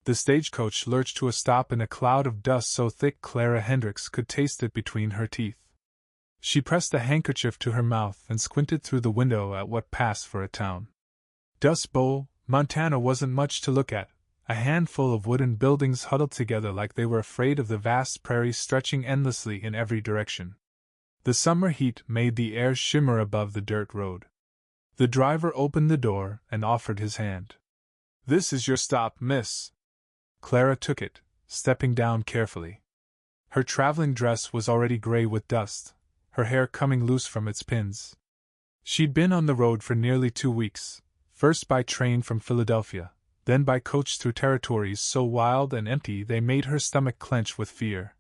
The stagecoach lurched to a stop in a cloud of dust so thick Clara Hendricks could taste it between her teeth. She pressed a handkerchief to her mouth and squinted through the window at what passed for a town. Dust Bowl, Montana wasn't much to look at, a handful of wooden buildings huddled together like they were afraid of the vast prairies stretching endlessly in every direction. The summer heat made the air shimmer above the dirt road. The driver opened the door and offered his hand. "This is your stop, miss." Clara took it, stepping down carefully. Her traveling dress was already gray with dust, her hair coming loose from its pins. She'd been on the road for nearly 2 weeks, first by train from Philadelphia, then by coach through territories so wild and empty they made her stomach clench with fear.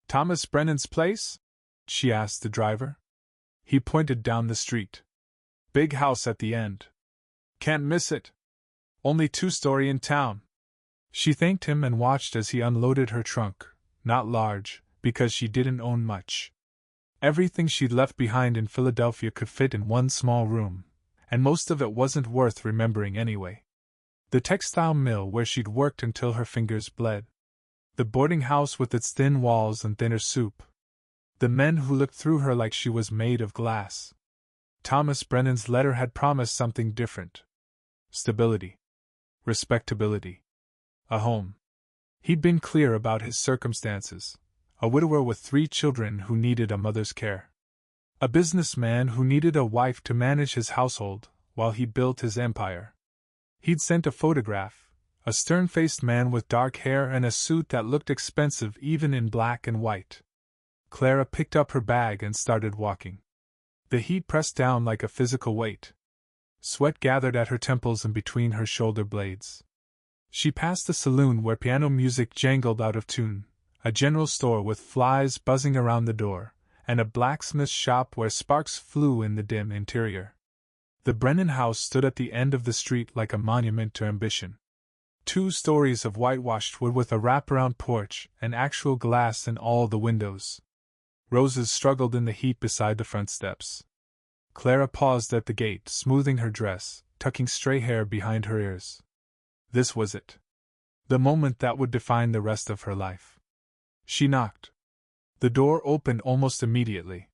"Thomas Brennan's place?" she asked the driver. He pointed down the street. "Big house at the end. Can't miss it. Only 2-story in town." She thanked him and watched as he unloaded her trunk, not large, because she didn't own much. Everything she'd left behind in Philadelphia could fit in one small room, and most of it wasn't worth remembering anyway. The textile mill where she'd worked until her fingers bled. The boarding house with its thin walls and thinner soup. The men who looked through her like she was made of glass. Thomas Brennan's letter had promised something different. Stability. Respectability. A home. He'd been clear about his circumstances. A widower with 3 children who needed a mother's care. A businessman who needed a wife to manage his household while he built his empire. He'd sent a photograph, a stern-faced man with dark hair and a suit that looked expensive even in black and white. Clara picked up her bag and started walking. The heat pressed down like a physical weight. Sweat gathered at her temples and between her shoulder blades. She passed a saloon where piano music jangled out of tune, a general store with flies buzzing around the door, and a blacksmith's shop where sparks flew in the dim interior. The Brennan house stood at the end of the street like a monument to ambition. 2 stories of whitewashed wood with a wraparound porch and actual glass in all the windows. Roses struggled in the heat beside the front steps. Clara paused at the gate, smoothing her dress, tucking stray hair behind her ears. This was it. The moment that would define the rest of her life. She knocked. The door opened almost immediately.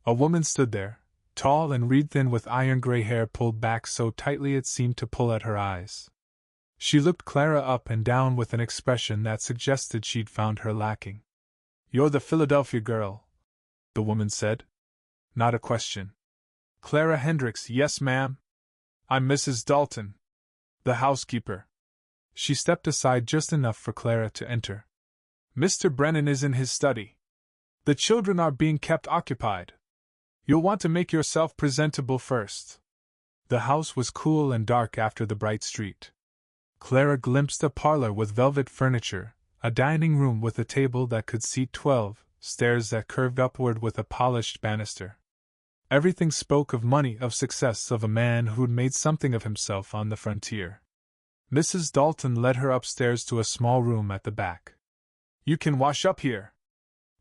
A woman stood there, tall and reed-thin with iron-gray hair pulled back so tightly it seemed to pull at her eyes. She looked Clara up and down with an expression that suggested she'd found her lacking. "You're the Philadelphia girl," the woman said. Not a question. "Clara Hendricks, yes ma'am. I'm Mrs. Dalton, the housekeeper." She stepped aside just enough for Clara to enter. "Mr. Brennan is in his study. The children are being kept occupied. You'll want to make yourself presentable first." The house was cool and dark after the bright street. Clara glimpsed a parlor with velvet furniture, a dining room with a table that could seat 12, stairs that curved upward with a polished banister. Everything spoke of money, of success, of a man who'd made something of himself on the frontier. Mrs. Dalton led her upstairs to a small room at the back. "You can wash up here.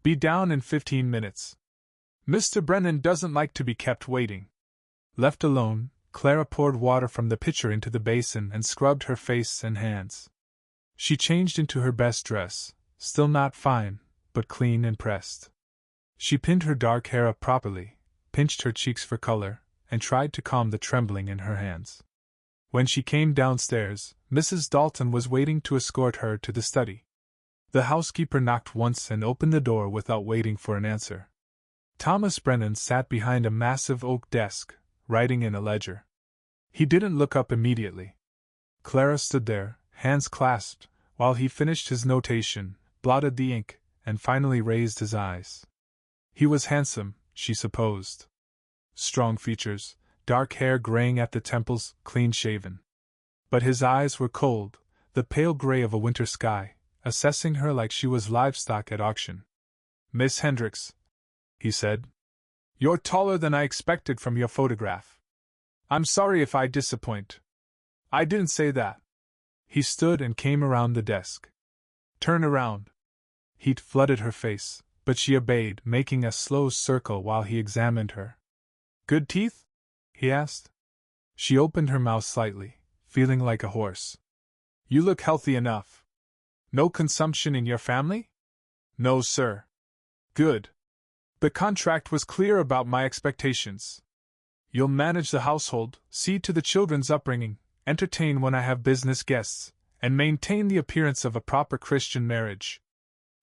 Be down in 15 minutes. Mr. Brennan doesn't like to be kept waiting." Left alone, Clara poured water from the pitcher into the basin and scrubbed her face and hands. She changed into her best dress, still not fine, but clean and pressed. She pinned her dark hair up properly, pinched her cheeks for color, and tried to calm the trembling in her hands. When she came downstairs, Mrs. Dalton was waiting to escort her to the study. The housekeeper knocked once and opened the door without waiting for an answer. Thomas Brennan sat behind a massive oak desk, writing in a ledger. He didn't look up immediately. Clara stood there, hands clasped, while he finished his notation, blotted the ink, and finally raised his eyes. He was handsome, she supposed. Strong features, dark hair graying at the temples, clean-shaven. But his eyes were cold, the pale gray of a winter sky, assessing her like she was livestock at auction. "Miss Hendricks," he said. "You're taller than I expected from your photograph. I'm sorry if I disappoint." "I didn't say that." He stood and came around the desk. "Turn around." Heat flooded her face, but she obeyed, making a slow circle while he examined her. "Good teeth?" he asked. She opened her mouth slightly, feeling like a horse. "You look healthy enough." No consumption in your family? No, sir. Good. The contract was clear about my expectations. You'll manage the household, see to the children's upbringing, entertain when I have business guests, and maintain the appearance of a proper Christian marriage.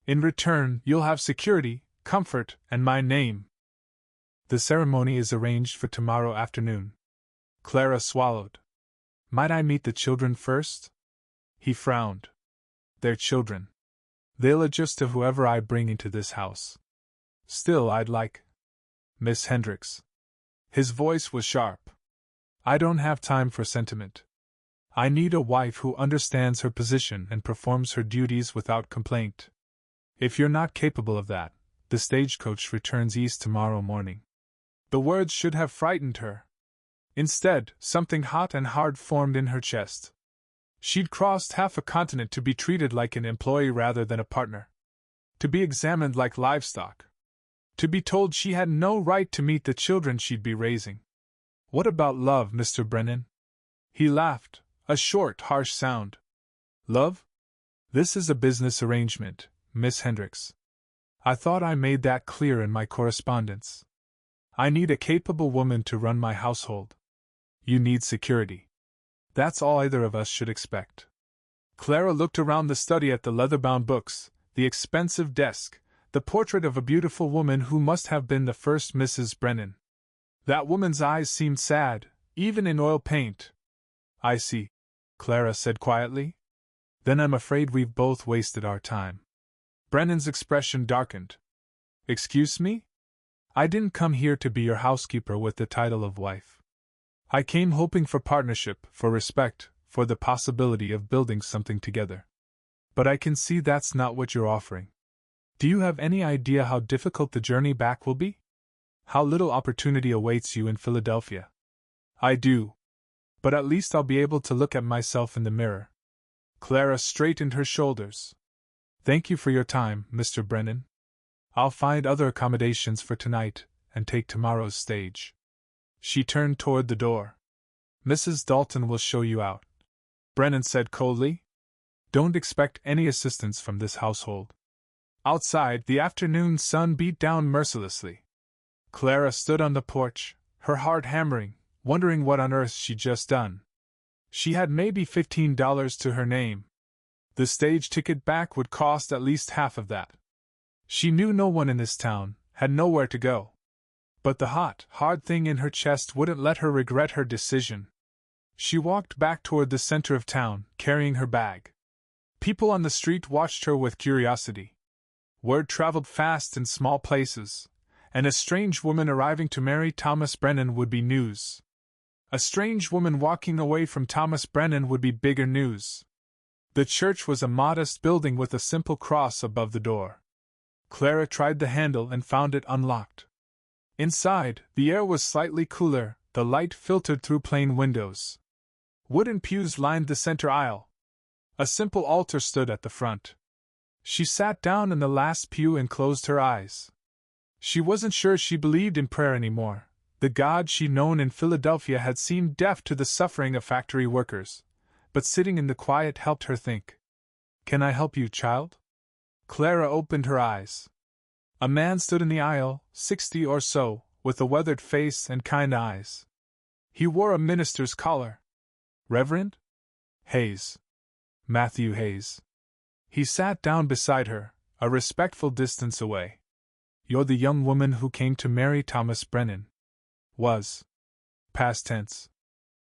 In return, you'll have security, comfort, and my name. The ceremony is arranged for tomorrow afternoon. Clara swallowed. Might I meet the children first? He frowned. They're children. They'll adjust to whoever I bring into this house. Still, I'd like. Miss Hendricks. His voice was sharp. I don't have time for sentiment. I need a wife who understands her position and performs her duties without complaint. If you're not capable of that, the stagecoach returns east tomorrow morning. The words should have frightened her. Instead, something hot and hard formed in her chest. She'd crossed half a continent to be treated like an employee rather than a partner. To be examined like livestock. To be told she had no right to meet the children she'd be raising. What about love, Mr. Brennan? He laughed, a short, harsh sound. Love? This is a business arrangement, Miss Hendricks. I thought I made that clear in my correspondence. I need a capable woman to run my household. You need security. That's all either of us should expect. Clara looked around the study at the leather-bound books, the expensive desk, the portrait of a beautiful woman who must have been the first Mrs. Brennan. That woman's eyes seemed sad, even in oil paint. I see, Clara said quietly. Then I'm afraid we've both wasted our time. Brennan's expression darkened. Excuse me? I didn't come here to be your housekeeper with the title of wife. I came hoping for partnership, for respect, for the possibility of building something together. But I can see that's not what you're offering. Do you have any idea how difficult the journey back will be? How little opportunity awaits you in Philadelphia? I do. But at least I'll be able to look at myself in the mirror. Clara straightened her shoulders. Thank you for your time, Mr. Brennan. I'll find other accommodations for tonight, and take tomorrow's stage. She turned toward the door. Mrs. Dalton will show you out, Brennan said coldly. Don't expect any assistance from this household. Outside, the afternoon sun beat down mercilessly. Clara stood on the porch, her heart hammering, wondering what on earth she'd just done. She had maybe $15 to her name. The stage ticket back would cost at least half of that. She knew no one in this town, had nowhere to go. But the hot, hard thing in her chest wouldn't let her regret her decision. She walked back toward the center of town, carrying her bag. People on the street watched her with curiosity. Word traveled fast in small places, and a strange woman arriving to marry Thomas Brennan would be news. A strange woman walking away from Thomas Brennan would be bigger news. The church was a modest building with a simple cross above the door. Clara tried the handle and found it unlocked. Inside, the air was slightly cooler, the light filtered through plain windows. Wooden pews lined the center aisle. A simple altar stood at the front. She sat down in the last pew and closed her eyes. She wasn't sure she believed in prayer anymore. The God she'd known in Philadelphia had seemed deaf to the suffering of factory workers, but sitting in the quiet helped her think. Can I help you, child? Clara opened her eyes. A man stood in the aisle, 60 or so, with a weathered face and kind eyes. He wore a minister's collar. Reverend Hayes. Matthew Hayes. He sat down beside her, a respectful distance away. You're the young woman who came to marry Thomas Brennan. Was. Past tense.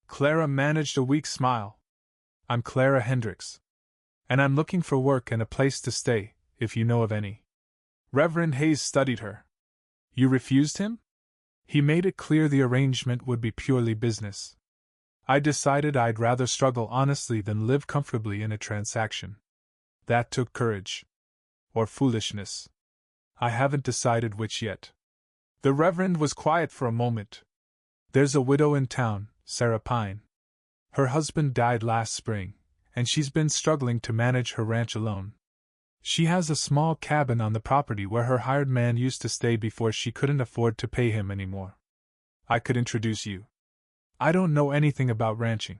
Clara managed a weak smile. I'm Clara Hendricks. And I'm looking for work and a place to stay, if you know of any. Reverend Hayes studied her. You refused him? He made it clear the arrangement would be purely business. I decided I'd rather struggle honestly than live comfortably in a transaction. That took courage. Or foolishness. I haven't decided which yet. The Reverend was quiet for a moment. There's a widow in town, Sarah Pine. Her husband died last spring, and she's been struggling to manage her ranch alone. She has a small cabin on the property where her hired man used to stay before she couldn't afford to pay him anymore. I could introduce you. I don't know anything about ranching.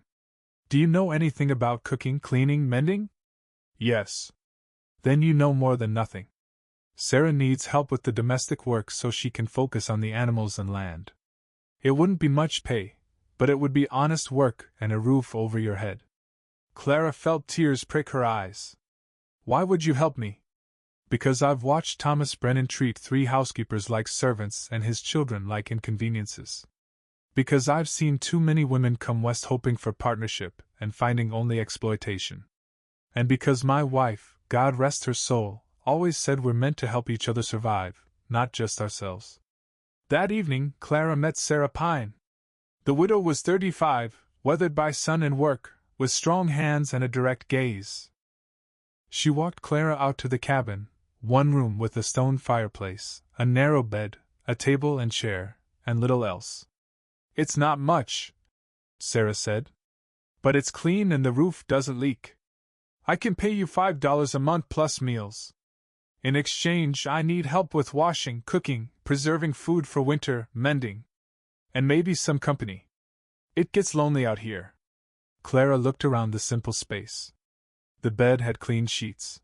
Do you know anything about cooking, cleaning, mending? Yes, Then you know more than nothing. Sarah needs help with the domestic work so she can focus on the animals and land. It wouldn't be much pay, but it would be honest work and a roof over your head. Clara felt tears prick her eyes. Why would you help me? Because I've watched Thomas Brennan treat 3 housekeepers like servants and his children like inconveniences. Because I've seen too many women come west hoping for partnership and finding only exploitation. And because my wife, God rest her soul, always said we're meant to help each other survive, not just ourselves. That evening, Clara met Sarah Pine. The widow was 35, weathered by sun and work, with strong hands and a direct gaze. She walked Clara out to the cabin, one room with a stone fireplace, a narrow bed, a table and chair, and little else. It's not much, Sarah said. But it's clean and the roof doesn't leak. I can pay you $5 a month plus meals. In exchange, I need help with washing, cooking, preserving food for winter, mending. And maybe some company. It gets lonely out here. Clara looked around the simple space. The bed had clean sheets.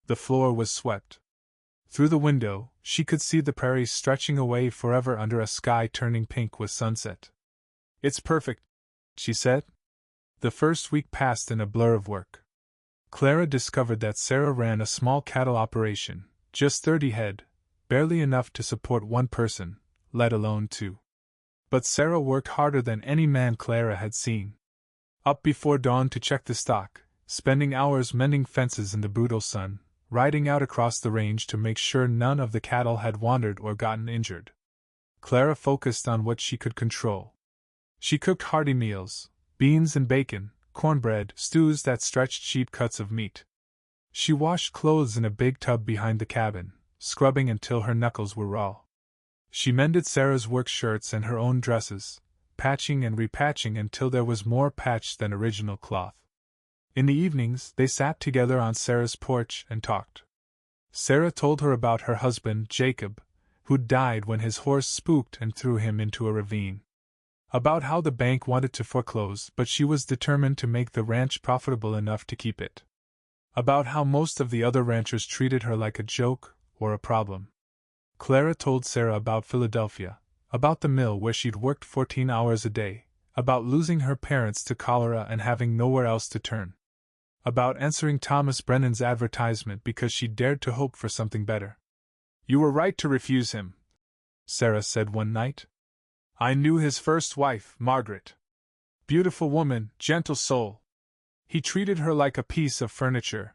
The floor was swept. Through the window, she could see the prairies stretching away forever under a sky turning pink with sunset. It's perfect, she said. The first week passed in a blur of work. Clara discovered that Sarah ran a small cattle operation, just 30 head, barely enough to support one person, let alone 2. But Sarah worked harder than any man Clara had seen. Up before dawn to check the stock, spending hours mending fences in the brutal sun, riding out across the range to make sure none of the cattle had wandered or gotten injured. Clara focused on what she could control. She cooked hearty meals, beans and bacon, cornbread, stews that stretched sheep cuts of meat. She washed clothes in a big tub behind the cabin, scrubbing until her knuckles were raw. She mended Sarah's work shirts and her own dresses, patching and repatching until there was more patch than original cloth. In the evenings, they sat together on Sarah's porch and talked. Sarah told her about her husband, Jacob, who died when his horse spooked and threw him into a ravine. About how the bank wanted to foreclose, but she was determined to make the ranch profitable enough to keep it. About how most of the other ranchers treated her like a joke or a problem. Clara told Sarah about Philadelphia, about the mill where she'd worked 14 hours a day, about losing her parents to cholera and having nowhere else to turn. About answering Thomas Brennan's advertisement because she dared to hope for something better. You were right to refuse him, Sarah said one night. I knew his first wife, Margaret. Beautiful woman, gentle soul. He treated her like a piece of furniture.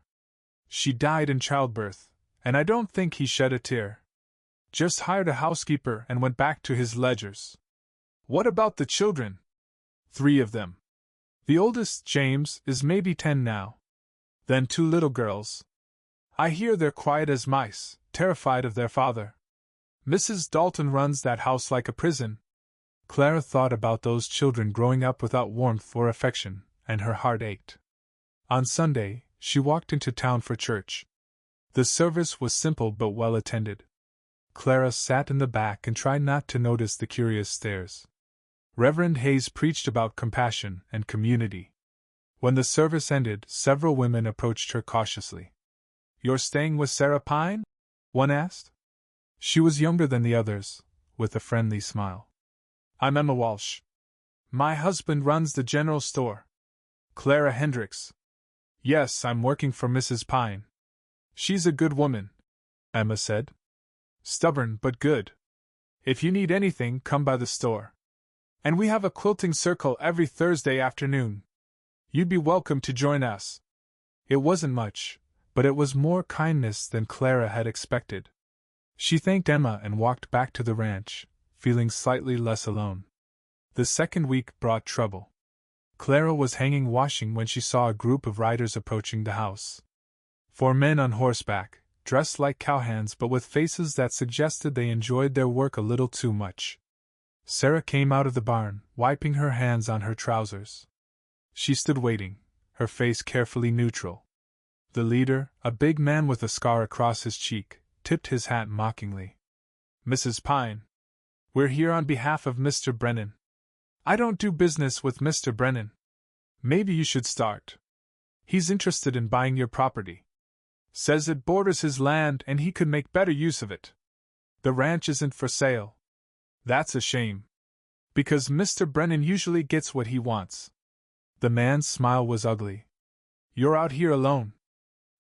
She died in childbirth, and I don't think he shed a tear. Just hired a housekeeper and went back to his ledgers. What about the children? 3 of them. The oldest, James, is maybe 10 now. Then 2 little girls. I hear they're quiet as mice, terrified of their father. Mrs. Dalton runs that house like a prison. Clara thought about those children growing up without warmth or affection, and her heart ached. On Sunday, she walked into town for church. The service was simple but well attended. Clara sat in the back and tried not to notice the curious stares. Reverend Hayes preached about compassion and community. When the service ended, several women approached her cautiously. You're staying with Sarah Pine? One asked. She was younger than the others, with a friendly smile. I'm Emma Walsh. My husband runs the general store. Clara Hendricks. Yes, I'm working for Mrs. Pine. She's a good woman, Emma said. Stubborn but good. If you need anything, come by the store. And we have a quilting circle every Thursday afternoon. You'd be welcome to join us. It wasn't much, but it was more kindness than Clara had expected. She thanked Emma and walked back to the ranch, feeling slightly less alone. The second week brought trouble. Clara was hanging washing when she saw a group of riders approaching the house. 4 men on horseback, dressed like cowhands but with faces that suggested they enjoyed their work a little too much. Sarah came out of the barn, wiping her hands on her trousers. She stood waiting, her face carefully neutral. The leader, a big man with a scar across his cheek, tipped his hat mockingly. Mrs. Pine. We're here on behalf of Mr. Brennan. I don't do business with Mr. Brennan. Maybe you should start. He's interested in buying your property. Says it borders his land and he could make better use of it. The ranch isn't for sale. That's a shame. Because Mr. Brennan usually gets what he wants. The man's smile was ugly. You're out here alone.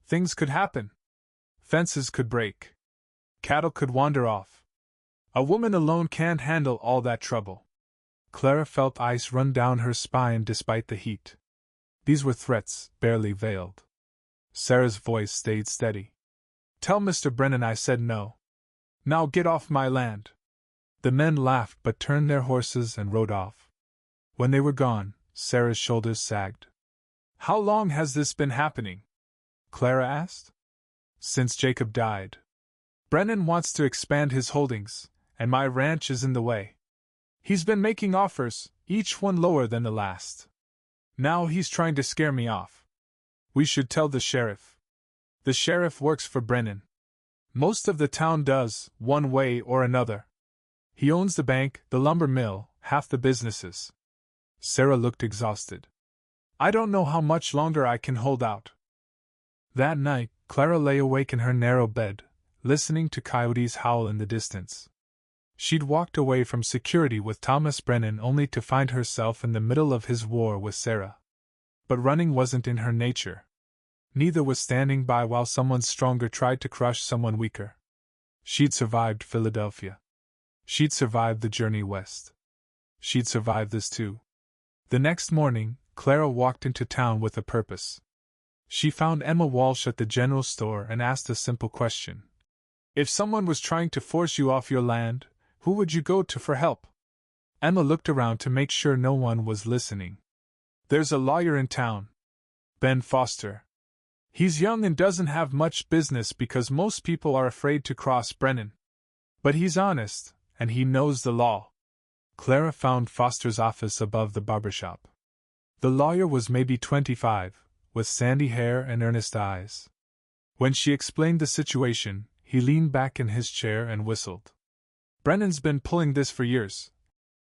Things could happen. Fences could break. Cattle could wander off. A woman alone can't handle all that trouble. Clara felt ice run down her spine despite the heat. These were threats, barely veiled. Sarah's voice stayed steady. Tell Mr. Brennan I said no. Now get off my land. The men laughed but turned their horses and rode off. When they were gone, Sarah's shoulders sagged. How long has this been happening? Clara asked. Since Jacob died. Brennan wants to expand his holdings, and my ranch is in the way. He's been making offers, each one lower than the last. Now he's trying to scare me off. We should tell the sheriff. The sheriff works for Brennan. Most of the town does, one way or another. He owns the bank, the lumber mill, half the businesses. Sarah looked exhausted. I don't know how much longer I can hold out. That night, Clara lay awake in her narrow bed, listening to coyotes howl in the distance. She'd walked away from security with Thomas Brennan only to find herself in the middle of his war with Sarah. But running wasn't in her nature. Neither was standing by while someone stronger tried to crush someone weaker. She'd survived Philadelphia. She'd survived the journey west. She'd survive this too. The next morning, Clara walked into town with a purpose. She found Emma Walsh at the general store and asked a simple question. If someone was trying to force you off your land, who would you go to for help? Emma looked around to make sure no one was listening. There's a lawyer in town. Ben Foster. He's young and doesn't have much business because most people are afraid to cross Brennan. But he's honest, and he knows the law. Clara found Foster's office above the barber shop. The lawyer was maybe 25, with sandy hair and earnest eyes. When she explained the situation, he leaned back in his chair and whistled. Brennan's been pulling this for years,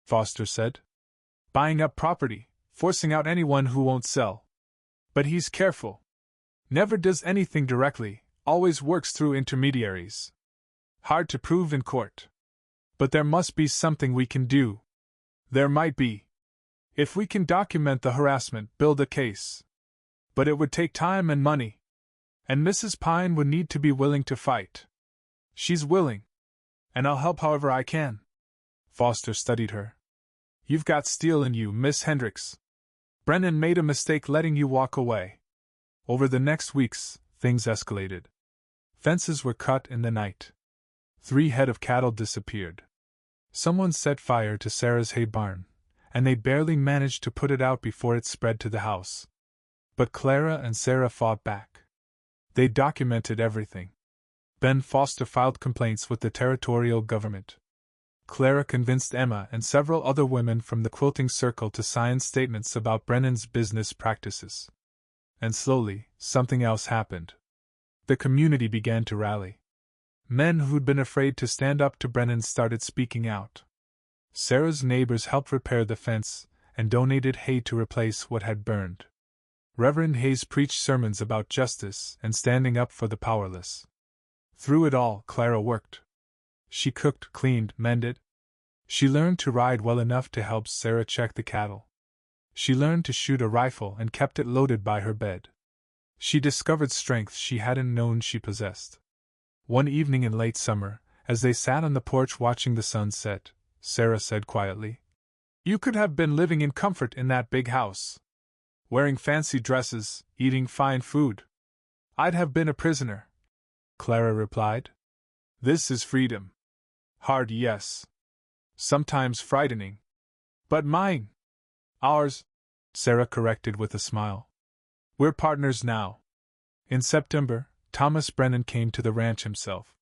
Foster said. Buying up property, forcing out anyone who won't sell. But he's careful. Never does anything directly, always works through intermediaries. Hard to prove in court. But there must be something we can do. There might be. If we can document the harassment, build a case. But it would take time and money. And Mrs. Pine would need to be willing to fight. She's willing. And I'll help however I can. Foster studied her. You've got steel in you, Miss Hendricks. Brennan made a mistake letting you walk away. Over the next weeks, things escalated. Fences were cut in the night. 3 head of cattle disappeared. Someone set fire to Sarah's hay barn, and they barely managed to put it out before it spread to the house. But Clara and Sarah fought back. They documented everything. Ben Foster filed complaints with the territorial government. Clara convinced Emma and several other women from the quilting circle to sign statements about Brennan's business practices. And slowly, something else happened. The community began to rally. Men who'd been afraid to stand up to Brennan started speaking out. Sarah's neighbors helped repair the fence and donated hay to replace what had burned. Reverend Hayes preached sermons about justice and standing up for the powerless. Through it all, Clara worked. She cooked, cleaned, mended. She learned to ride well enough to help Sarah check the cattle. She learned to shoot a rifle and kept it loaded by her bed. She discovered strength she hadn't known she possessed. One evening in late summer, as they sat on the porch watching the sun set, Sarah said quietly, "You could have been living in comfort in that big house. Wearing fancy dresses, eating fine food. I'd have been a prisoner." Clara replied. "This is freedom. Hard, yes. Sometimes frightening. But mine. Ours," Sarah corrected with a smile. "We're partners now." In September, Thomas Brennan came to the ranch himself.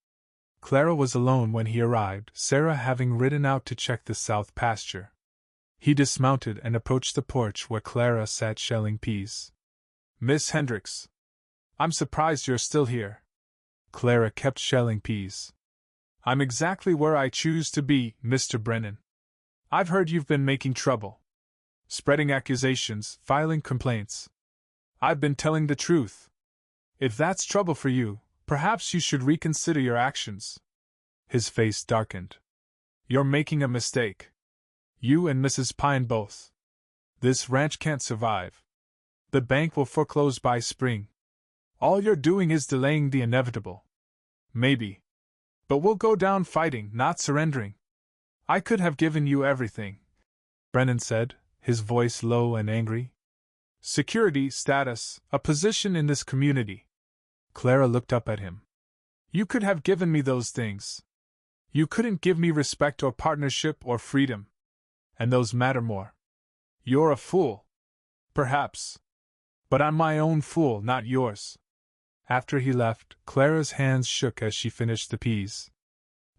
Clara was alone when he arrived, Sarah having ridden out to check the south pasture. He dismounted and approached the porch where Clara sat shelling peas. "Miss Hendricks. I'm surprised you're still here." Clara kept shelling peas. "I'm exactly where I choose to be, Mr. Brennan. I've heard you've been making trouble. Spreading accusations, filing complaints. I've been telling the truth." If that's trouble for you, perhaps you should reconsider your actions. His face darkened. You're making a mistake. You and Mrs. Pine both. This ranch can't survive. The bank will foreclose by spring. All you're doing is delaying the inevitable. Maybe. But we'll go down fighting, not surrendering. I could have given you everything, Brennan said, his voice low and angry. Security, status, a position in this community. Clara looked up at him. You could have given me those things. You couldn't give me respect or partnership or freedom. And those matter more. You're a fool. Perhaps. But I'm my own fool, not yours. After he left, Clara's hands shook as she finished the peas.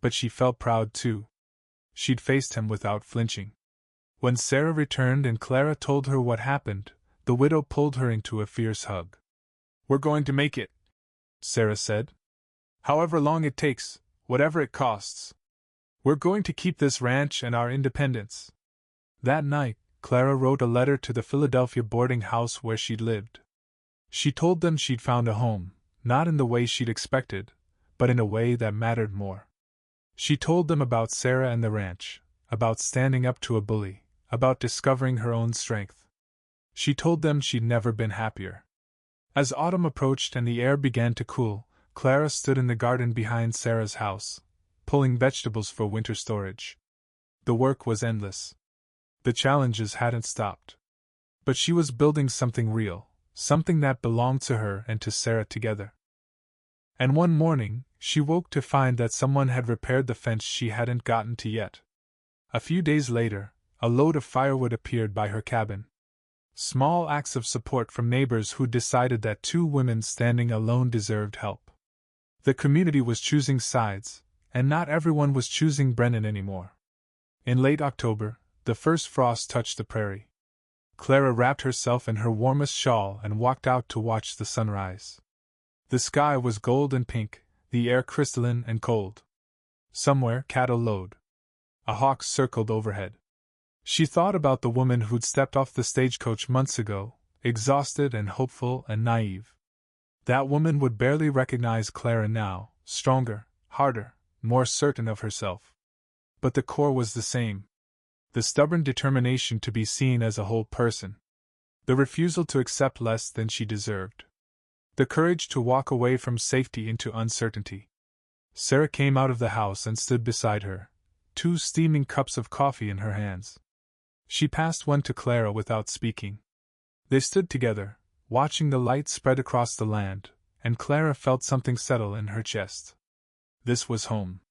But she felt proud too. She'd faced him without flinching. When Sarah returned and Clara told her what happened, the widow pulled her into a fierce hug. We're going to make it, Sarah said. However long it takes, whatever it costs. We're going to keep this ranch and our independence. That night, Clara wrote a letter to the Philadelphia boarding house where she'd lived. She told them she'd found a home, not in the way she'd expected, but in a way that mattered more. She told them about Sarah and the ranch, about standing up to a bully, about discovering her own strength. She told them she'd never been happier. As autumn approached and the air began to cool, Clara stood in the garden behind Sarah's house, pulling vegetables for winter storage. The work was endless. The challenges hadn't stopped. But she was building something real, something that belonged to her and to Sarah together. And one morning, she woke to find that someone had repaired the fence she hadn't gotten to yet. A few days later, a load of firewood appeared by her cabin. Small acts of support from neighbors who decided that two women standing alone deserved help. The community was choosing sides, and not everyone was choosing Brennan anymore. In late October, the first frost touched the prairie. Clara wrapped herself in her warmest shawl and walked out to watch the sunrise. The sky was gold and pink, the air crystalline and cold. Somewhere cattle lowed. A hawk circled overhead. She thought about the woman who'd stepped off the stagecoach months ago, exhausted and hopeful and naive. That woman would barely recognize Clara now, stronger, harder, more certain of herself. But the core was the same. The stubborn determination to be seen as a whole person. The refusal to accept less than she deserved. The courage to walk away from safety into uncertainty. Sarah came out of the house and stood beside her, 2 steaming cups of coffee in her hands. She passed one to Clara without speaking. They stood together, watching the light spread across the land, and Clara felt something settle in her chest. This was home.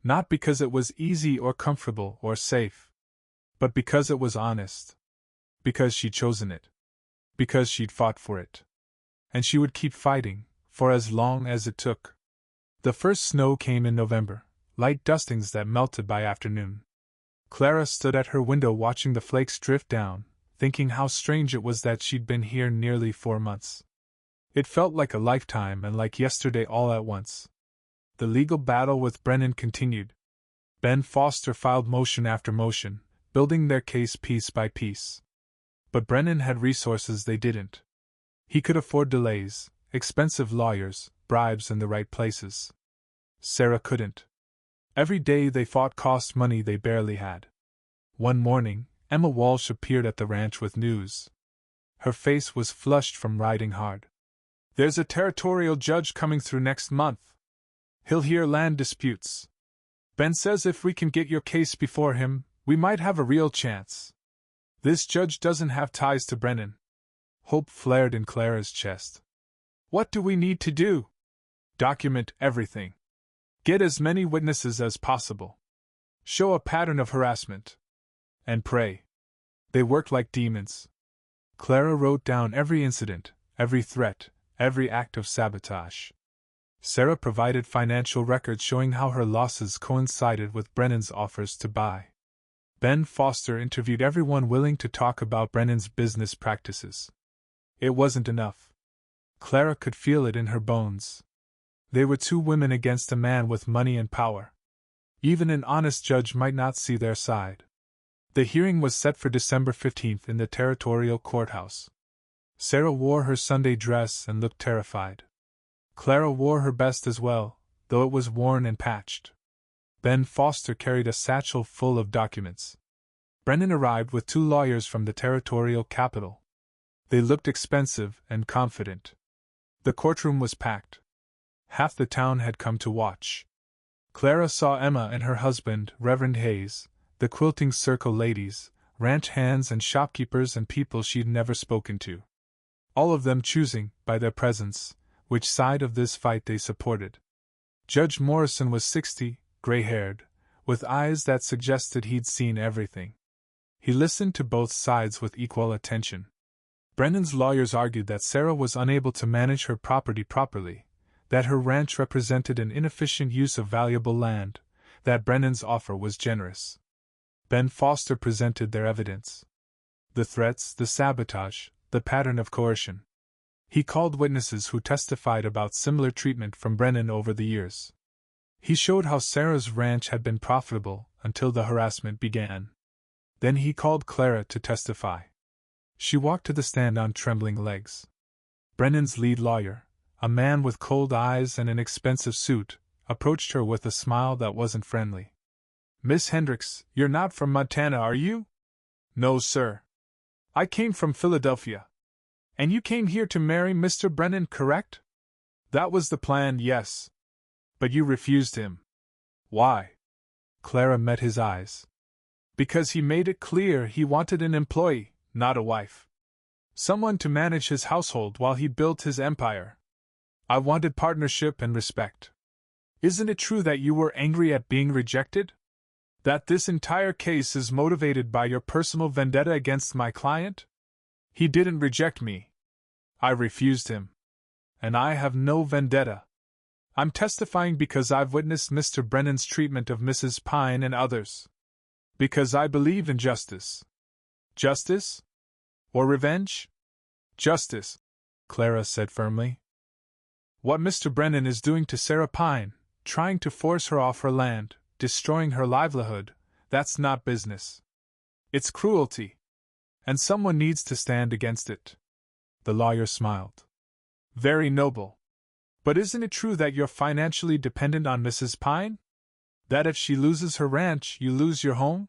Not because it was easy or comfortable or safe, but because it was honest. Because she'd chosen it. Because she'd fought for it. And she would keep fighting, for as long as it took. The first snow came in November, light dustings that melted by afternoon. Clara stood at her window watching the flakes drift down, thinking how strange it was that she'd been here nearly 4 months. It felt like a lifetime and like yesterday all at once. The legal battle with Brennan continued. Ben Foster filed motion after motion, building their case piece by piece. But Brennan had resources they didn't. He could afford delays, expensive lawyers, bribes in the right places. Sarah couldn't. Every day they fought cost money they barely had. One morning, Emma Walsh appeared at the ranch with news. Her face was flushed from riding hard. There's a territorial judge coming through next month. He'll hear land disputes. Ben says if we can get your case before him, we might have a real chance. This judge doesn't have ties to Brennan. Hope flared in Clara's chest. What do we need to do? Document everything. Get as many witnesses as possible. Show a pattern of harassment. And pray. They worked like demons. Clara wrote down every incident, every threat, every act of sabotage. Sarah provided financial records showing how her losses coincided with Brennan's offers to buy. Ben Foster interviewed everyone willing to talk about Brennan's business practices. It wasn't enough. Clara could feel it in her bones. They were 2 women against a man with money and power. Even an honest judge might not see their side. The hearing was set for December 15th in the territorial courthouse. Sarah wore her Sunday dress and looked terrified. Clara wore her best as well, though it was worn and patched. Ben Foster carried a satchel full of documents. Brennan arrived with 2 lawyers from the territorial capital. They looked expensive and confident. The courtroom was packed. Half the town had come to watch. Clara saw Emma and her husband, Reverend Hayes, the Quilting Circle ladies, ranch hands and shopkeepers and people she'd never spoken to. All of them choosing, by their presence, which side of this fight they supported. Judge Morrison was 60, gray-haired, with eyes that suggested he'd seen everything. He listened to both sides with equal attention. Brennan's lawyers argued that Sarah was unable to manage her property properly, that her ranch represented an inefficient use of valuable land, that Brennan's offer was generous. Ben Foster presented their evidence. The threats, the sabotage, the pattern of coercion. He called witnesses who testified about similar treatment from Brennan over the years. He showed how Sarah's ranch had been profitable until the harassment began. Then he called Clara to testify. She walked to the stand on trembling legs. Brennan's lead lawyer, a man with cold eyes and an expensive suit, approached her with a smile that wasn't friendly. "Miss Hendricks, you're not from Montana, are you?" "No, sir. I came from Philadelphia." "And you came here to marry Mr. Brennan, correct?" "That was the plan, yes." "But you refused him." "Why?" Clara met his eyes. "Because he made it clear he wanted an employee, not a wife. Someone to manage his household while he built his empire. I wanted partnership and respect. Isn't it true that you were angry at being rejected? That this entire case is motivated by your personal vendetta against my client? He didn't reject me. I refused him. And I have no vendetta. I'm testifying because I've witnessed Mr. Brennan's treatment of Mrs. Pine and others. Because I believe in justice." "Justice? Or revenge?" "Justice," Clara said firmly. "What Mr. Brennan is doing to Sarah Pine, trying to force her off her land, destroying her livelihood, that's not business. It's cruelty. And someone needs to stand against it." The lawyer smiled. "Very noble. But isn't it true that you're financially dependent on Mrs. Pine? That if she loses her ranch, you lose your home?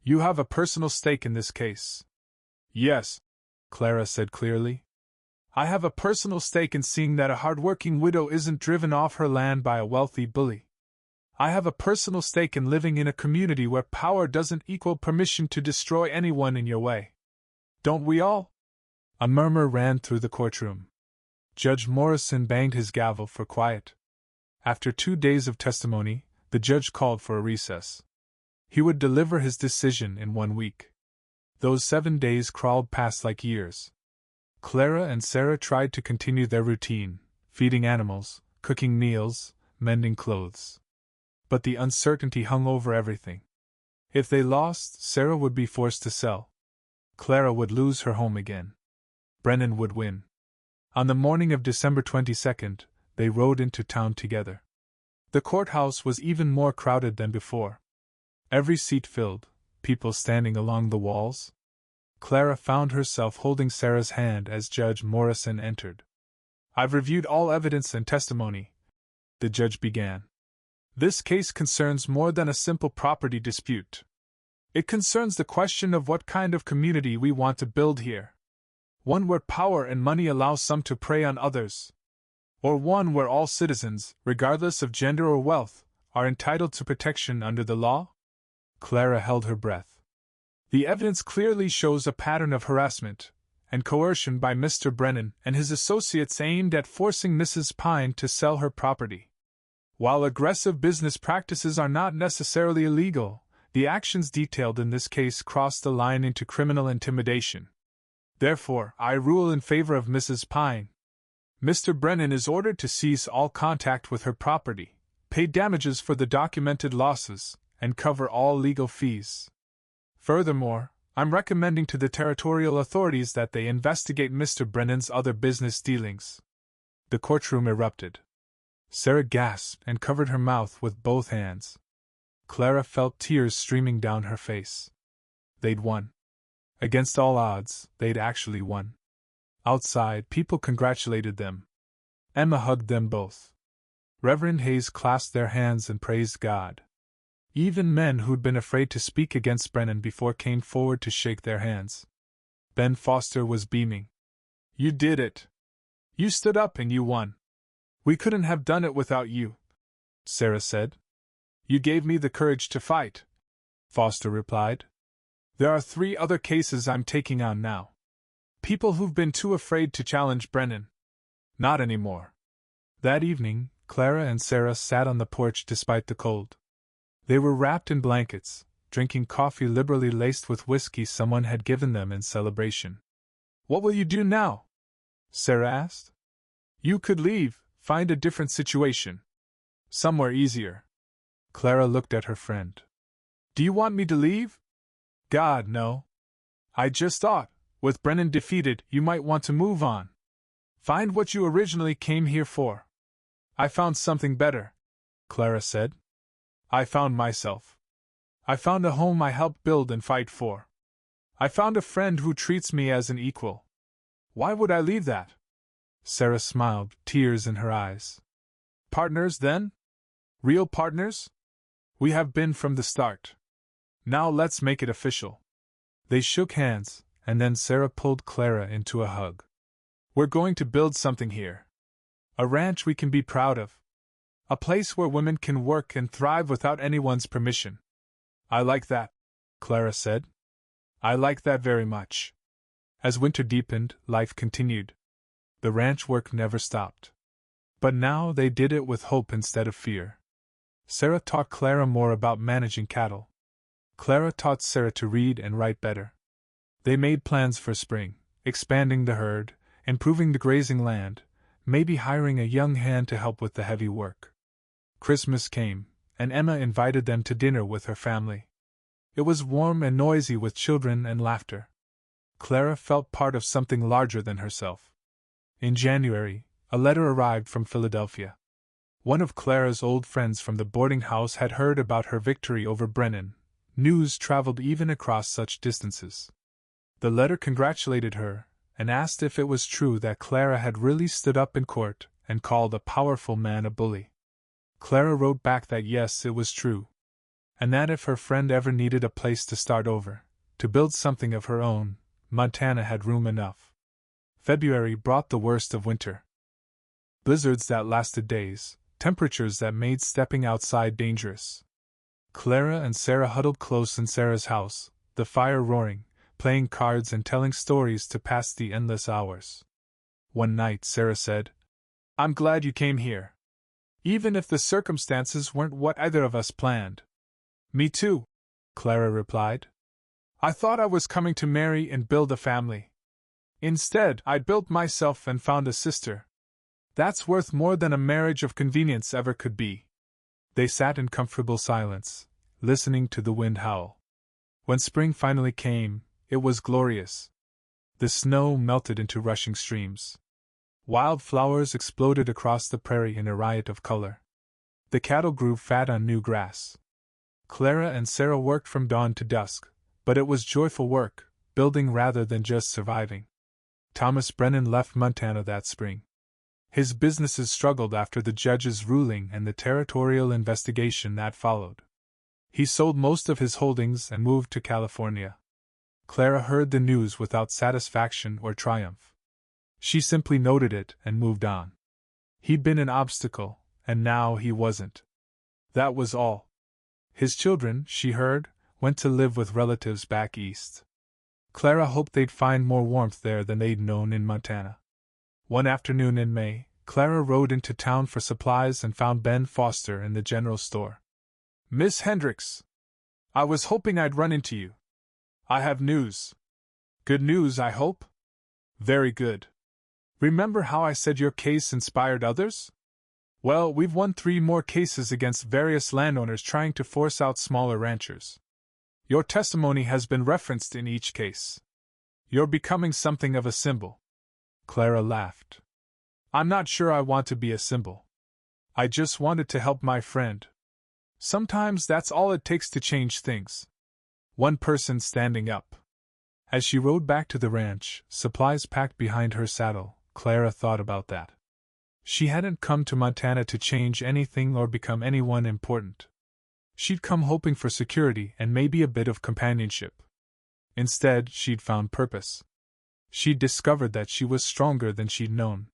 You have a personal stake in this case." "Yes," Clara said clearly. "I have a personal stake in seeing that a hard-working widow isn't driven off her land by a wealthy bully. I have a personal stake in living in a community where power doesn't equal permission to destroy anyone in your way. Don't we all?" A murmur ran through the courtroom. Judge Morrison banged his gavel for quiet. After 2 days of testimony, the judge called for a recess. He would deliver his decision in 1 week. Those 7 days crawled past like years. Clara and Sarah tried to continue their routine, feeding animals, cooking meals, mending clothes. But the uncertainty hung over everything. If they lost, Sarah would be forced to sell. Clara would lose her home again. Brennan would win. On the morning of December 22nd, they rode into town together. The courthouse was even more crowded than before. Every seat filled, people standing along the walls. Clara found herself holding Sarah's hand as Judge Morrison entered. "I've reviewed all evidence and testimony," the judge began. "This case concerns more than a simple property dispute. It concerns the question of what kind of community we want to build here. One where power and money allow some to prey on others. Or one where all citizens, regardless of gender or wealth, are entitled to protection under the law?" Clara held her breath. The evidence clearly shows a pattern of harassment and coercion by Mr. Brennan and his associates aimed at forcing Mrs. Pine to sell her property. While aggressive business practices are not necessarily illegal, the actions detailed in this case cross the line into criminal intimidation. Therefore, I rule in favor of Mrs. Pine. Mr. Brennan is ordered to cease all contact with her property, pay damages for the documented losses, and cover all legal fees. Furthermore, I'm recommending to the territorial authorities that they investigate Mr. Brennan's other business dealings. The courtroom erupted. Sarah gasped and covered her mouth with both hands. Clara felt tears streaming down her face. They'd won. Against all odds, they'd actually won. Outside, people congratulated them. Emma hugged them both. Reverend Hayes clasped their hands and praised God. Even men who'd been afraid to speak against Brennan before came forward to shake their hands. Ben Foster was beaming. You did it. You stood up and you won. We couldn't have done it without you, Sarah said. You gave me the courage to fight, Foster replied. There are 3 other cases I'm taking on now. People who've been too afraid to challenge Brennan. Not anymore. That evening, Clara and Sarah sat on the porch despite the cold. They were wrapped in blankets, drinking coffee liberally laced with whiskey someone had given them in celebration. What will you do now? Sarah asked. You could leave, find a different situation. Somewhere easier. Clara looked at her friend. Do you want me to leave? God, no. I just thought, with Brennan defeated, you might want to move on. Find what you originally came here for. I found something better, Clara said. I found myself. I found a home I helped build and fight for. I found a friend who treats me as an equal. Why would I leave that? Sarah smiled, tears in her eyes. Partners, then? Real partners? We have been from the start. Now let's make it official. They shook hands, and then Sarah pulled Clara into a hug. We're going to build something here. A ranch we can be proud of. A place where women can work and thrive without anyone's permission. I like that, Clara said. I like that very much. As winter deepened, life continued. The ranch work never stopped. But now they did it with hope instead of fear. Sarah taught Clara more about managing cattle. Clara taught Sarah to read and write better. They made plans for spring, expanding the herd, improving the grazing land, maybe hiring a young hand to help with the heavy work. Christmas came, and Emma invited them to dinner with her family. It was warm and noisy with children and laughter. Clara felt part of something larger than herself. In January, a letter arrived from Philadelphia. One of Clara's old friends from the boarding house had heard about her victory over Brennan. News traveled even across such distances. The letter congratulated her, and asked if it was true that Clara had really stood up in court and called a powerful man a bully. Clara wrote back that yes, it was true, and that if her friend ever needed a place to start over, to build something of her own, Montana had room enough. February brought the worst of winter. Blizzards that lasted days, temperatures that made stepping outside dangerous. Clara and Sarah huddled close in Sarah's house, the fire roaring, playing cards and telling stories to pass the endless hours. One night Sarah said, I'm glad you came here. Even if the circumstances weren't what either of us planned. Me too, Clara replied. I thought I was coming to marry and build a family. Instead, I built myself and found a sister. That's worth more than a marriage of convenience ever could be. They sat in comfortable silence, listening to the wind howl. When spring finally came, it was glorious. The snow melted into rushing streams. Wild flowers exploded across the prairie in a riot of color. The cattle grew fat on new grass. Clara and Sarah worked from dawn to dusk, but it was joyful work, building rather than just surviving. Thomas Brennan left Montana that spring. His businesses struggled after the judge's ruling and the territorial investigation that followed. He sold most of his holdings and moved to California. Clara heard the news without satisfaction or triumph. She simply noted it and moved on. He'd been an obstacle, and now he wasn't. That was all. His children, she heard, went to live with relatives back east. Clara hoped they'd find more warmth there than they'd known in Montana. One afternoon in May, Clara rode into town for supplies and found Ben Foster in the general store. Miss Hendricks! I was hoping I'd run into you. I have news. Good news, I hope? Very good. Remember how I said your case inspired others? Well, we've won 3 more cases against various landowners trying to force out smaller ranchers. Your testimony has been referenced in each case. You're becoming something of a symbol. Clara laughed. I'm not sure I want to be a symbol. I just wanted to help my friend. Sometimes that's all it takes to change things. One person standing up. As she rode back to the ranch, supplies packed behind her saddle, Clara thought about that. She hadn't come to Montana to change anything or become anyone important. She'd come hoping for security and maybe a bit of companionship. Instead, she'd found purpose. She'd discovered that she was stronger than she'd known.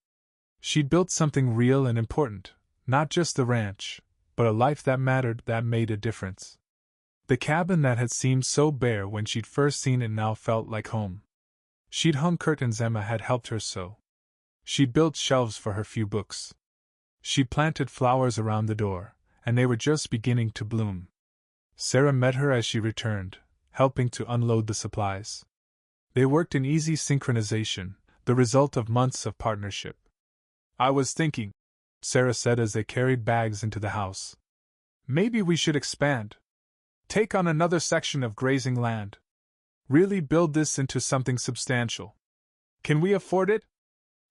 She'd built something real and important, not just a ranch, but a life that mattered, that made a difference. The cabin that had seemed so bare when she'd first seen it now felt like home. She'd hung curtains Emma had helped her sew. She'd built shelves for her few books. She'd planted flowers around the door, and they were just beginning to bloom. Sarah met her as she returned, helping to unload the supplies. They worked in easy synchronization, the result of months of partnership. "I was thinking," Sarah said as they carried bags into the house. "Maybe we should expand. Take on another section of grazing land. Really build this into something substantial. Can we afford it?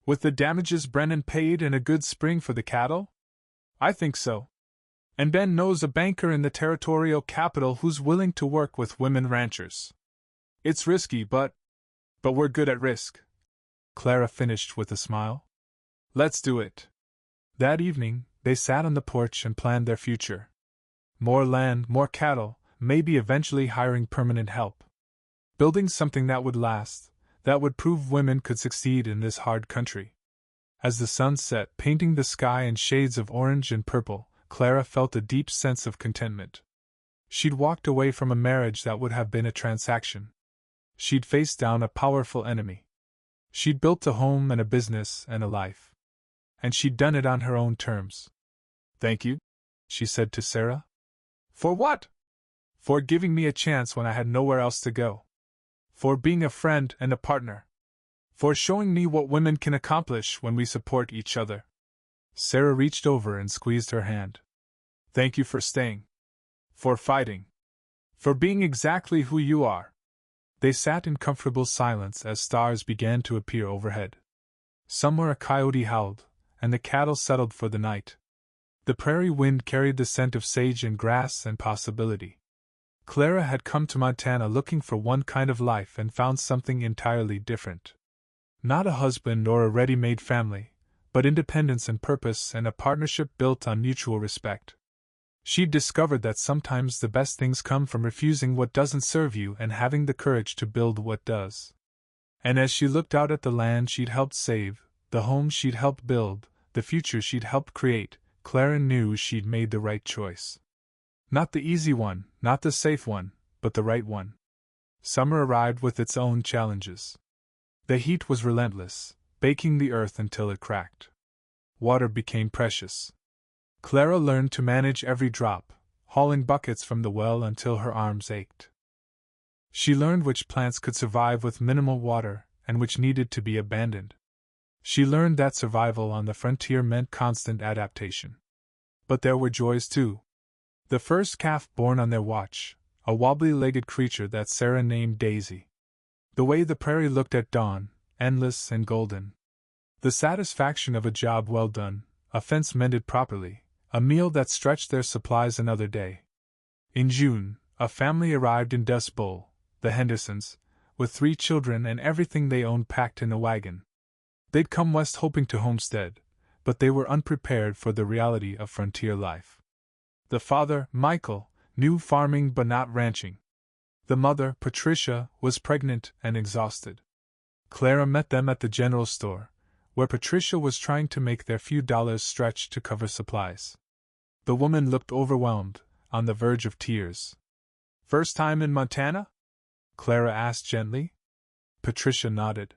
With the damages Brennan paid and a good spring for the cattle? I think so. And Ben knows a banker in the territorial capital who's willing to work with women ranchers. It's risky, but we're good at risk." Clara finished with a smile. "Let's do it." That evening, they sat on the porch and planned their future. More land, more cattle, maybe eventually hiring permanent help. Building something that would last, that would prove women could succeed in this hard country. As the sun set, painting the sky in shades of orange and purple, Clara felt a deep sense of contentment. She'd walked away from a marriage that would have been a transaction. She'd faced down a powerful enemy. She'd built a home and a business and a life. And she'd done it on her own terms. "Thank you," she said to Sarah. "For what?" "For giving me a chance when I had nowhere else to go. For being a friend and a partner. For showing me what women can accomplish when we support each other." Sarah reached over and squeezed her hand. "Thank you for staying. For fighting. For being exactly who you are." They sat in comfortable silence as stars began to appear overhead. Somewhere a coyote howled, and the cattle settled for the night. The prairie wind carried the scent of sage and grass and possibility. Clara had come to Montana looking for one kind of life and found something entirely different. Not a husband or a ready-made family, but independence and purpose and a partnership built on mutual respect. She'd discovered that sometimes the best things come from refusing what doesn't serve you and having the courage to build what does. And as she looked out at the land she'd helped save, the home she'd helped build, the future she'd helped create, Clara knew she'd made the right choice. Not the easy one, not the safe one, but the right one. Summer arrived with its own challenges. The heat was relentless, baking the earth until it cracked. Water became precious. Clara learned to manage every drop, hauling buckets from the well until her arms ached. She learned which plants could survive with minimal water and which needed to be abandoned. She learned that survival on the frontier meant constant adaptation. But there were joys too. The first calf born on their watch, a wobbly-legged creature that Sarah named Daisy. The way the prairie looked at dawn, endless and golden. The satisfaction of a job well done, a fence mended properly, a meal that stretched their supplies another day. In June, a family arrived in Dust Bowl, the Hendersons, with 3 children and everything they owned packed in a wagon. They'd come west hoping to homestead, but they were unprepared for the reality of frontier life. The father, Michael, knew farming but not ranching. The mother, Patricia, was pregnant and exhausted. Clara met them at the general store, where Patricia was trying to make their few dollars stretch to cover supplies. The woman looked overwhelmed, on the verge of tears. "First time in Montana?" Clara asked gently. Patricia nodded.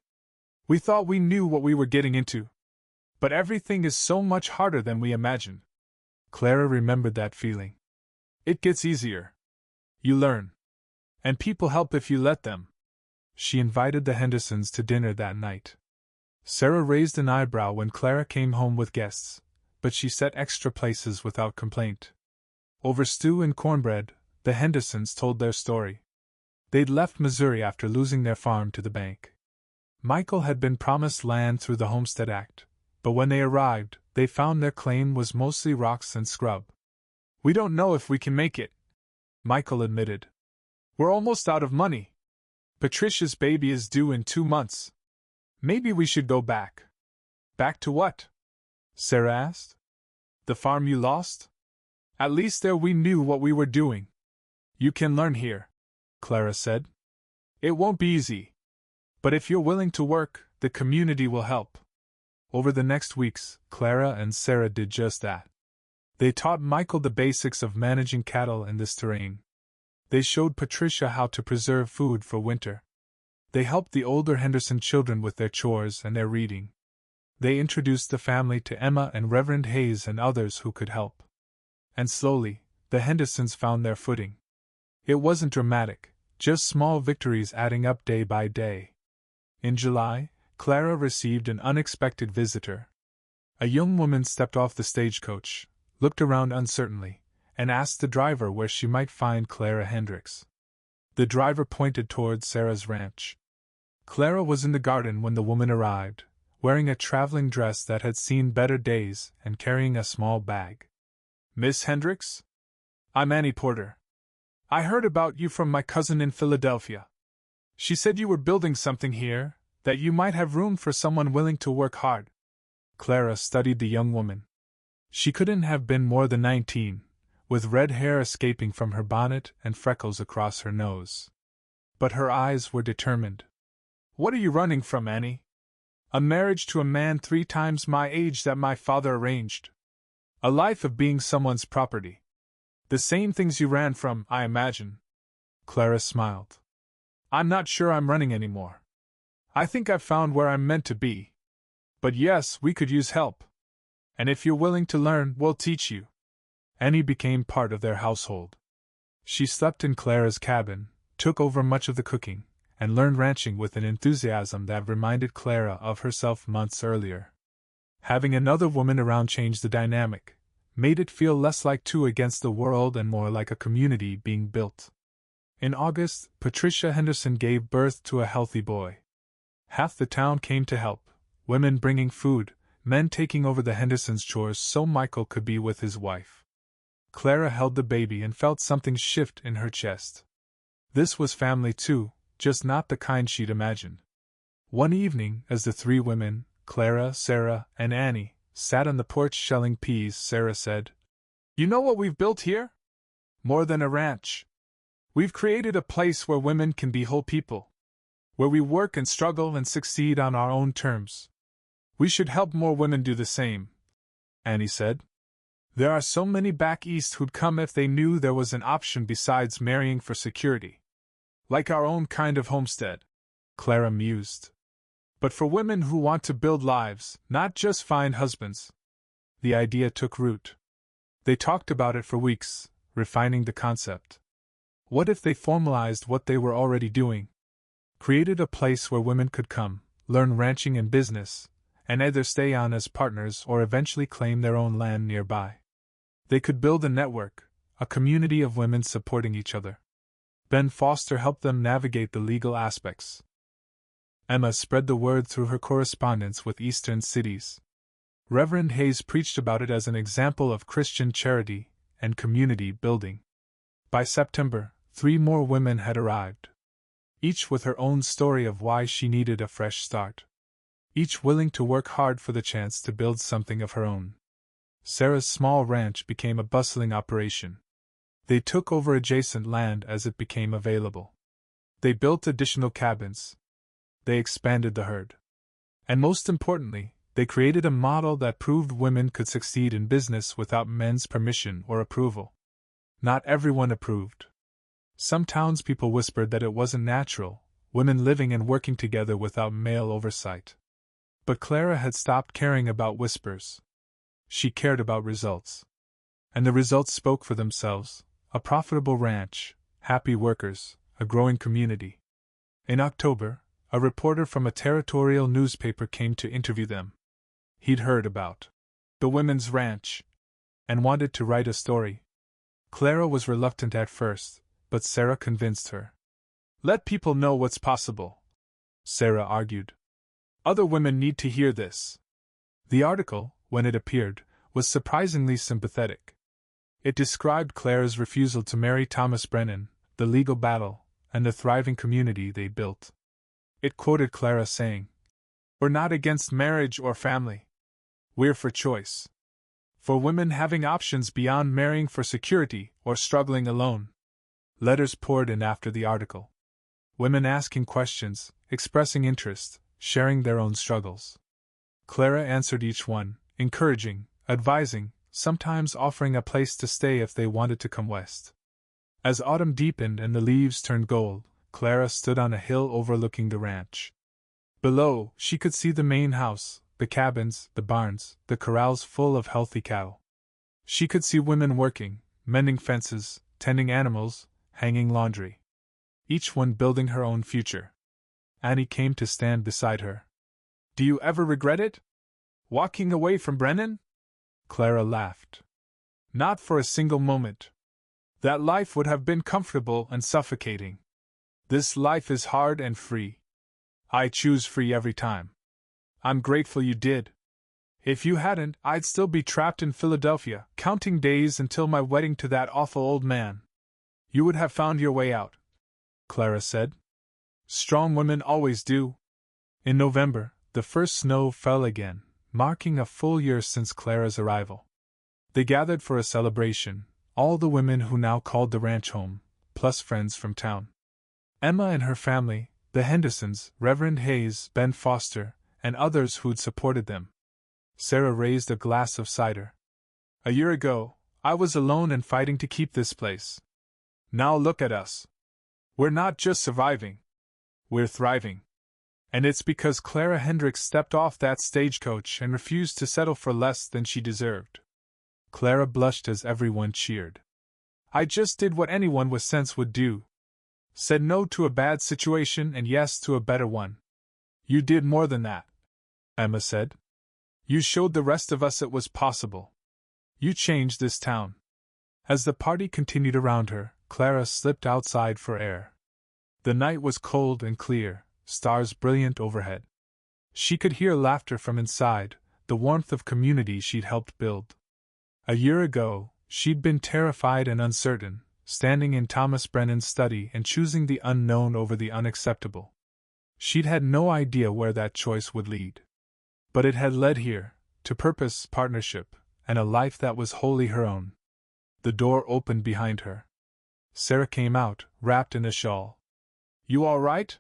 "We thought we knew what we were getting into. But everything is so much harder than we imagined." Clara remembered that feeling. "It gets easier. You learn. And people help if you let them." She invited the Hendersons to dinner that night. Sarah raised an eyebrow when Clara came home with guests, but she set extra places without complaint. Over stew and cornbread, the Hendersons told their story. They'd left Missouri after losing their farm to the bank. Michael had been promised land through the Homestead Act, but when they arrived, they found their claim was mostly rocks and scrub. "We don't know if we can make it," Michael admitted. "We're almost out of money. Patricia's baby is due in 2 months. Maybe we should go back." "Back to what?" Sarah asked. The farm you lost? At least there we knew what we were doing. You can learn here, Clara said. It won't be easy. But if you're willing to work, the community will help. Over the next weeks, Clara and Sarah did just that. They taught Michael the basics of managing cattle in this terrain. They showed Patricia how to preserve food for winter. They helped the older Henderson children with their chores and their reading. They introduced the family to Emma and Reverend Hayes and others who could help. And slowly, the Hendersons found their footing. It wasn't dramatic, just small victories adding up day by day. In July, Clara received an unexpected visitor. A young woman stepped off the stagecoach, looked around uncertainly, and asked the driver where she might find Clara Hendricks. The driver pointed toward Sarah's ranch. Clara was in the garden when the woman arrived, wearing a traveling dress that had seen better days and carrying a small bag. Miss Hendricks? I'm Annie Porter. I heard about you from my cousin in Philadelphia. She said you were building something here, that you might have room for someone willing to work hard. Clara studied the young woman. She couldn't have been more than 19, with red hair escaping from her bonnet and freckles across her nose. But her eyes were determined. What are you running from, Annie? A marriage to a man 3 times my age that my father arranged. A life of being someone's property. The same things you ran from, I imagine. Clara smiled. I'm not sure I'm running anymore. I think I've found where I'm meant to be. But yes, we could use help. And if you're willing to learn, we'll teach you. Annie became part of their household. She slept in Clara's cabin, took over much of the cooking, and learned ranching with an enthusiasm that reminded Clara of herself months earlier. Having another woman around changed the dynamic, made it feel less like 2 against the world and more like a community being built. In August, Patricia Henderson gave birth to a healthy boy. Half the town came to help, women bringing food, men taking over the Hendersons' chores so Michael could be with his wife. Clara held the baby and felt something shift in her chest. This was family too, just not the kind she'd imagined. One evening, as the 3 women, Clara, Sarah, and Annie, sat on the porch shelling peas, Sarah said, You know what we've built here? More than a ranch. We've created a place where women can be whole people. Where we work and struggle and succeed on our own terms. We should help more women do the same, Annie said. There are so many back east who'd come if they knew there was an option besides marrying for security. Like our own kind of homestead, Clara mused. But for women who want to build lives, not just find husbands. The idea took root. They talked about it for weeks, refining the concept. What if they formalized what they were already doing? Created a place where women could come, learn ranching and business, and either stay on as partners or eventually claim their own land nearby. They could build a network, a community of women supporting each other. Ben Foster helped them navigate the legal aspects. Emma spread the word through her correspondence with eastern cities. Reverend Hayes preached about it as an example of Christian charity and community building. By September, 3 more women had arrived. Each with her own story of why she needed a fresh start. Each willing to work hard for the chance to build something of her own. Sarah's small ranch became a bustling operation. They took over adjacent land as it became available. They built additional cabins. They expanded the herd. And most importantly, they created a model that proved women could succeed in business without men's permission or approval. Not everyone approved. Some townspeople whispered that it wasn't natural, women living and working together without male oversight. But Clara had stopped caring about whispers. She cared about results. And the results spoke for themselves: a profitable ranch, happy workers, a growing community. In October, a reporter from a territorial newspaper came to interview them. He'd heard about the women's ranch and wanted to write a story. Clara was reluctant at first, but Sarah convinced her. Let people know what's possible, Sarah argued. Other women need to hear this. The article, when it appeared, was surprisingly sympathetic. It described Clara's refusal to marry Thomas Brennan, the legal battle, and the thriving community they built. It quoted Clara saying, "We're not against marriage or family. We're for choice. For women having options beyond marrying for security or struggling alone. Letters poured in after the article. Women asking questions, expressing interest, sharing their own struggles. Clara answered each one, encouraging, advising, sometimes offering a place to stay if they wanted to come west. As autumn deepened and the leaves turned gold, Clara stood on a hill overlooking the ranch. Below, she could see the main house, the cabins, the barns, the corrals full of healthy cattle. She could see women working, mending fences, tending animals, hanging laundry. Each one building her own future. Annie came to stand beside her. Do you ever regret it? Walking away from Brennan? Clara laughed. Not for a single moment. That life would have been comfortable and suffocating. This life is hard and free. I choose free every time. I'm grateful you did. If you hadn't, I'd still be trapped in Philadelphia, counting days until my wedding to that awful old man. You would have found your way out, Clara said. Strong women always do. In November, the first snow fell again, marking a full year since Clara's arrival. They gathered for a celebration, all the women who now called the ranch home, plus friends from town. Emma and her family, the Hendersons, Reverend Hayes, Ben Foster, and others who'd supported them. Sarah raised a glass of cider. A year ago, I was alone and fighting to keep this place. Now look at us. We're not just surviving. We're thriving. And it's because Clara Hendricks stepped off that stagecoach and refused to settle for less than she deserved. Clara blushed as everyone cheered. I just did what anyone with sense would do. Said no to a bad situation and yes to a better one. You did more than that, Emma said. You showed the rest of us it was possible. You changed this town. As the party continued around her, Clara slipped outside for air. The night was cold and clear, stars brilliant overhead. She could hear laughter from inside, the warmth of community she'd helped build. A year ago, she'd been terrified and uncertain, standing in Thomas Brennan's study and choosing the unknown over the unacceptable. She'd had no idea where that choice would lead. But it had led here, to purpose, partnership, and a life that was wholly her own. The door opened behind her. Sarah came out, wrapped in a shawl. You all right?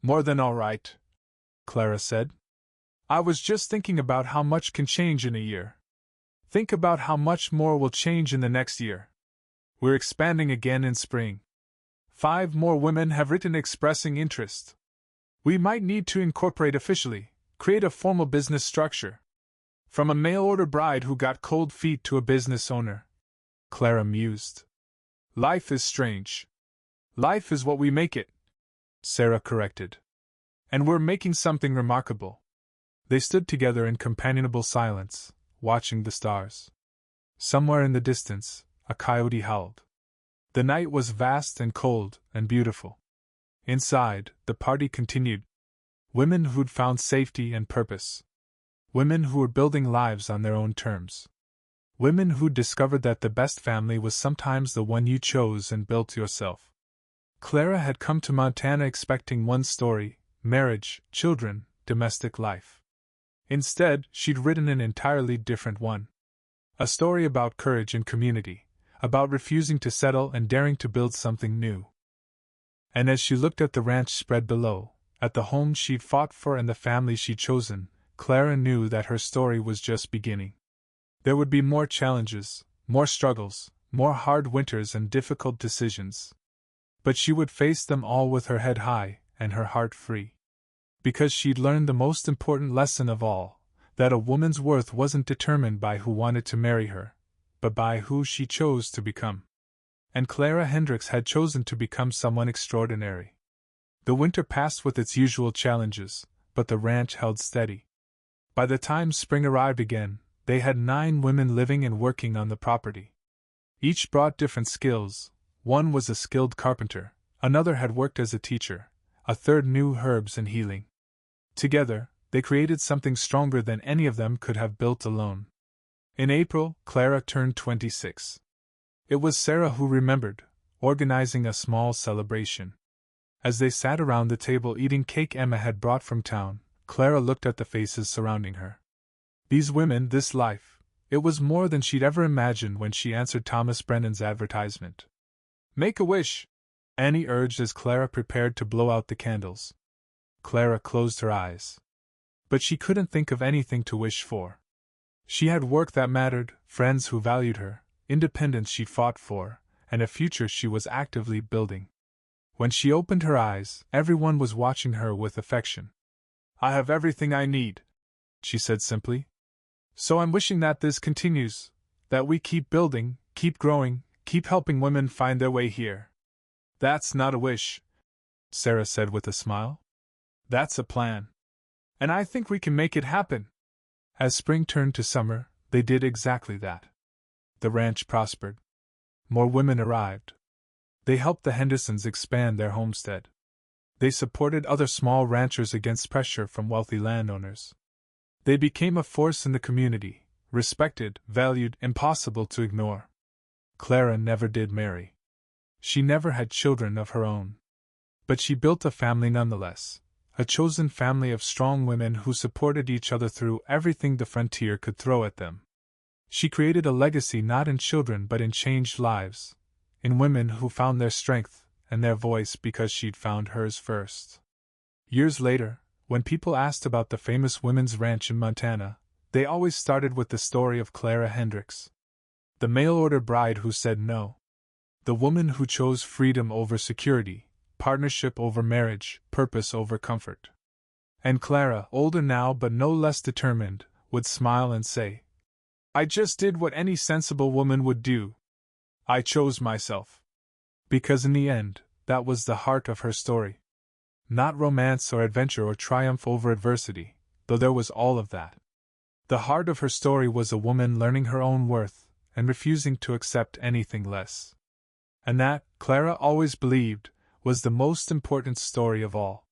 More than all right, Clara said. I was just thinking about how much can change in a year. Think about how much more will change in the next year. We're expanding again in spring. 5 more women have written expressing interest. We might need to incorporate officially, create a formal business structure. From a mail-order bride who got cold feet to a business owner. Clara mused. Life is strange. Life is what we make it, Sarah corrected. And we're making something remarkable. They stood together in companionable silence, watching the stars. Somewhere in the distance, a coyote howled. The night was vast and cold and beautiful. Inside, the party continued. Women who'd found safety and purpose. Women who were building lives on their own terms. Women who'd discovered that the best family was sometimes the one you chose and built yourself. Clara had come to Montana expecting one story: marriage, children, domestic life. Instead, she'd written an entirely different one. A story about courage and community, about refusing to settle and daring to build something new. And as she looked at the ranch spread below, at the home she'd fought for and the family she'd chosen, Clara knew that her story was just beginning. There would be more challenges, more struggles, more hard winters and difficult decisions. But she would face them all with her head high and her heart free. Because she'd learned the most important lesson of all, that a woman's worth wasn't determined by who wanted to marry her, but by who she chose to become. And Clara Hendricks had chosen to become someone extraordinary. The winter passed with its usual challenges, but the ranch held steady. By the time spring arrived again, they had 9 women living and working on the property. Each brought different skills. One was a skilled carpenter, another had worked as a teacher, a third knew herbs and healing. Together, they created something stronger than any of them could have built alone. In April, Clara turned 26. It was Sarah who remembered, organizing a small celebration. As they sat around the table eating cake Emma had brought from town, Clara looked at the faces surrounding her. These women, this life, it was more than she'd ever imagined when she answered Thomas Brennan's advertisement. Make a wish, Annie urged as Clara prepared to blow out the candles. Clara closed her eyes. But she couldn't think of anything to wish for. She had work that mattered, friends who valued her, independence she fought for, and a future she was actively building. When she opened her eyes, everyone was watching her with affection. I have everything I need, she said simply. So I'm wishing that this continues, that we keep building, keep growing, keep helping women find their way here. That's not a wish, Sarah said with a smile. That's a plan. And I think we can make it happen. As spring turned to summer, they did exactly that. The ranch prospered. More women arrived. They helped the Hendersons expand their homestead. They supported other small ranchers against pressure from wealthy landowners. They became a force in the community, respected, valued, impossible to ignore. Clara never did marry. She never had children of her own. But she built a family nonetheless, a chosen family of strong women who supported each other through everything the frontier could throw at them. She created a legacy not in children but in changed lives, in women who found their strength and their voice because she'd found hers first. Years later, when people asked about the famous women's ranch in Montana, they always started with the story of Clara Hendricks. The mail-order bride who said no. The woman who chose freedom over security, partnership over marriage, purpose over comfort. And Clara, older now but no less determined, would smile and say, I just did what any sensible woman would do. I chose myself. Because in the end, that was the heart of her story. Not romance or adventure or triumph over adversity, though there was all of that. The heart of her story was a woman learning her own worth and refusing to accept anything less. And that, Clara always believed, was the most important story of all.